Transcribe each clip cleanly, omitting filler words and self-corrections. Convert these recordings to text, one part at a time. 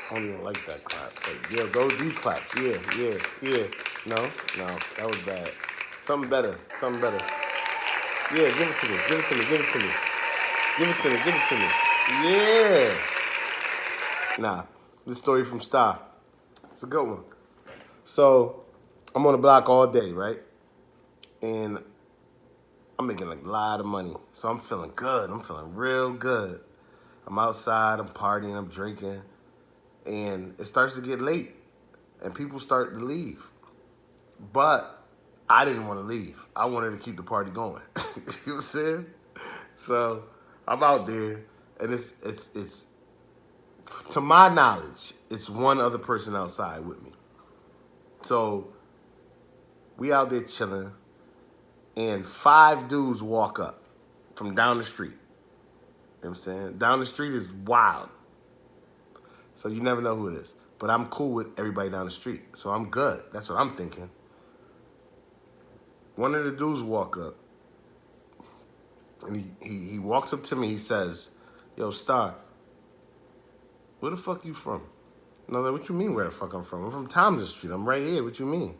I don't even like that clap. But yeah, these claps. Yeah, yeah, yeah. No, no, that was bad. Something better. Something better. Yeah, give it to me. Give it to me. Give it to me. Give it to me. Give it to me. Yeah. Nah, this story from Star. It's a good one. So, I'm on the block all day, right? And I'm making like a lot of money. So I'm feeling good. I'm feeling real good. I'm outside, I'm partying, I'm drinking, and it starts to get late, and people start to leave. But I didn't want to leave. I wanted to keep the party going. You know what I'm saying? So I'm out there, and it's to my knowledge, it's one other person outside with me. So we out there chilling, and five dudes walk up from down the street. You know what I'm saying? Down the street is wild. So you never know who it is. But I'm cool with everybody down the street. So I'm good. That's what I'm thinking. One of the dudes walk up, and he walks up to me. He says, "Yo, Star, where the fuck you from?" And I was like, "What you mean where the fuck I'm from? I'm from Thompson Street. I'm right here. What you mean?"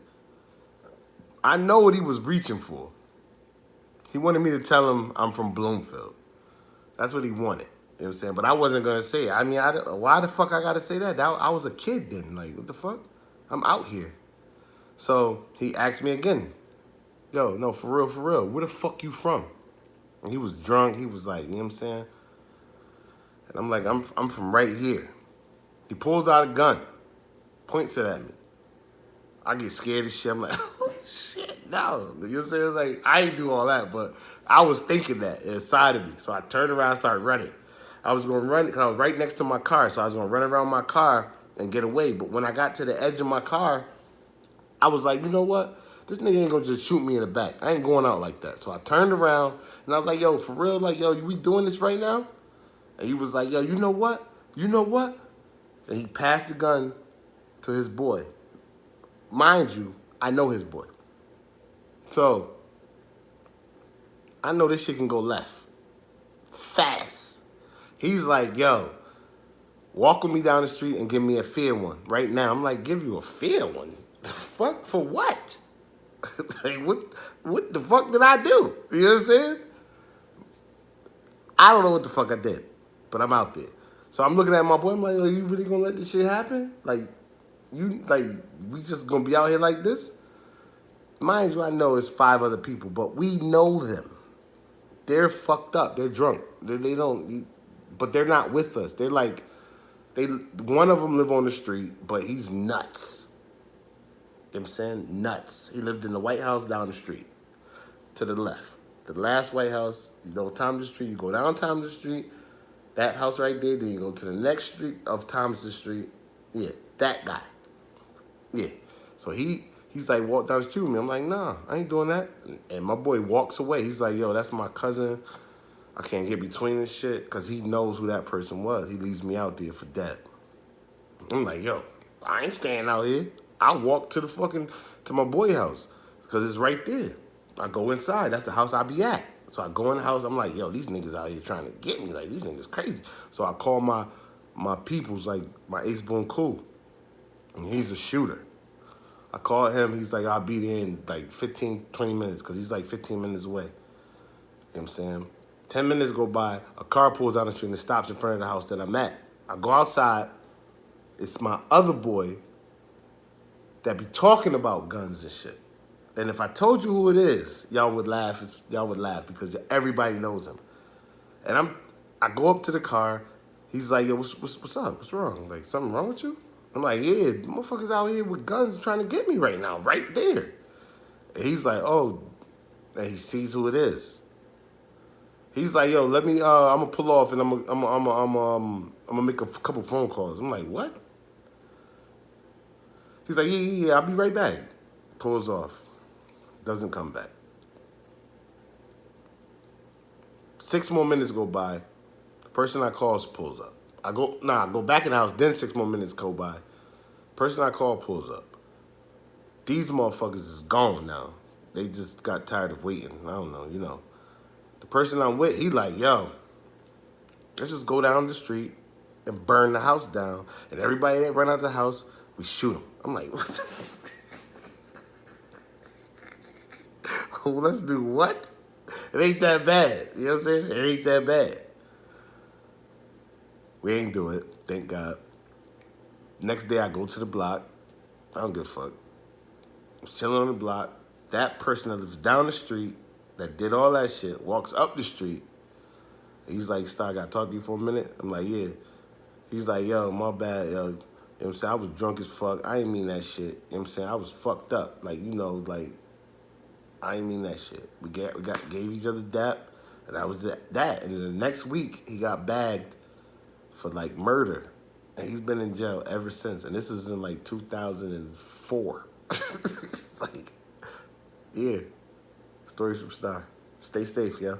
I know what he was reaching for. He wanted me to tell him I'm from Bloomfield. That's what he wanted. You know what I'm saying? But I wasn't going to say it. I mean, why the fuck I got to say that? I was a kid then. Like, what the fuck? I'm out here. So he asked me again, "Yo, no, for real, where the fuck you from?" And he was drunk. He was like, you know what I'm saying? And I'm like, I'm from right here. He pulls out a gun, points it at me. I get scared as shit. I'm like, oh shit, no. You know what I'm saying? Like, I ain't do all that, but I was thinking that inside of me. So I turned around and started running. I was going to run because I was right next to my car. So I was going to run around my car and get away. But when I got to the edge of my car, I was like, you know what? This nigga ain't gonna just shoot me in the back. I ain't going out like that. So I turned around and I was like, yo, for real? Like, yo, we doing this right now? And he was like, yo, you know what? You know what? And he passed the gun to his boy. Mind you, I know his boy. So I know this shit can go left fast. He's like, yo, walk with me down the street and give me a fair one right now. I'm like, give you a fair one? The fuck? For what? Like, what the fuck did I do? You know what I'm saying? I don't know what the fuck I did, but I'm out there. So I'm looking at my boy. I'm like, are you really gonna let this shit happen? Like, we just gonna be out here like this? Mind you, I know it's five other people, but we know them. They're fucked up. They're drunk. They don't, but they're not with us. They're like, one of them live on the street, but he's nuts. You know what I'm saying? Nuts. He lived in the White House down the street to the left. The last White House, you know, Thompson Street, you go down Thompson Street, that house right there, then you go to the next street of Thompson Street. Yeah, that guy. Yeah. So he's like, walk down the street with me. I'm like, nah, I ain't doing that. And my boy walks away. He's like, yo, that's my cousin. I can't get between this shit because he knows who that person was. He leaves me out there for dead. I'm like, yo, I ain't staying out here. I walk to my boy house because it's right there. I go inside. That's the house I be at. So I go in the house. I'm like, yo, these niggas out here trying to get me. Like, these niggas crazy. So I call my peoples, like my Ace Boone Cool. And he's a shooter. I call him. He's like, I'll be there in like 15, 20 minutes because he's like 15 minutes away. You know what I'm saying? 10 minutes go by. A car pulls down the street and stops in front of the house that I'm at. I go outside. It's my other boy that be talking about guns and shit. And if I told you who it is, y'all would laugh. Y'all would laugh because everybody knows him. And I go up to the car. He's like, yo, what's up? What's wrong? Like, something wrong with you? I'm like, yeah, motherfuckers out here with guns trying to get me right now, right there. And he's like, oh, and he sees who it is. He's like, yo, let me, I'm gonna pull off and I'm gonna make a couple phone calls. I'm like, what? He's like, yeah, I'll be right back. Pulls off. Doesn't come back. 6 more minutes go by. The person I call pulls up. I go back in the house. Then 6 more minutes go by. Person I call pulls up. These motherfuckers is gone now. They just got tired of waiting. I don't know, you know. The person I'm with, he like, yo, let's just go down the street. and burn the house down. And everybody that run out the house, we shoot them. I'm like, what the oh, let's do what? It ain't that bad. You know what I'm saying? It ain't that bad. We ain't do it, thank God. Next day I go to the block. I don't give a fuck. I'm chilling on the block. That person that lives down the street, that did all that shit, walks up the street. He's like, Star, I gotta talk to you for a minute. I'm like, yeah. He's like, yo, my bad, yo. You know what I'm saying? I was drunk as fuck. I ain't mean that shit. You know what I'm saying? I was fucked up. Like, you know, like, I ain't mean that shit. We gave each other dap, and that was that. And then the next week, he got bagged for, like, murder. And he's been in jail ever since. And this is in, like, 2004. It's like, yeah. Stories from Star. Stay safe, yo.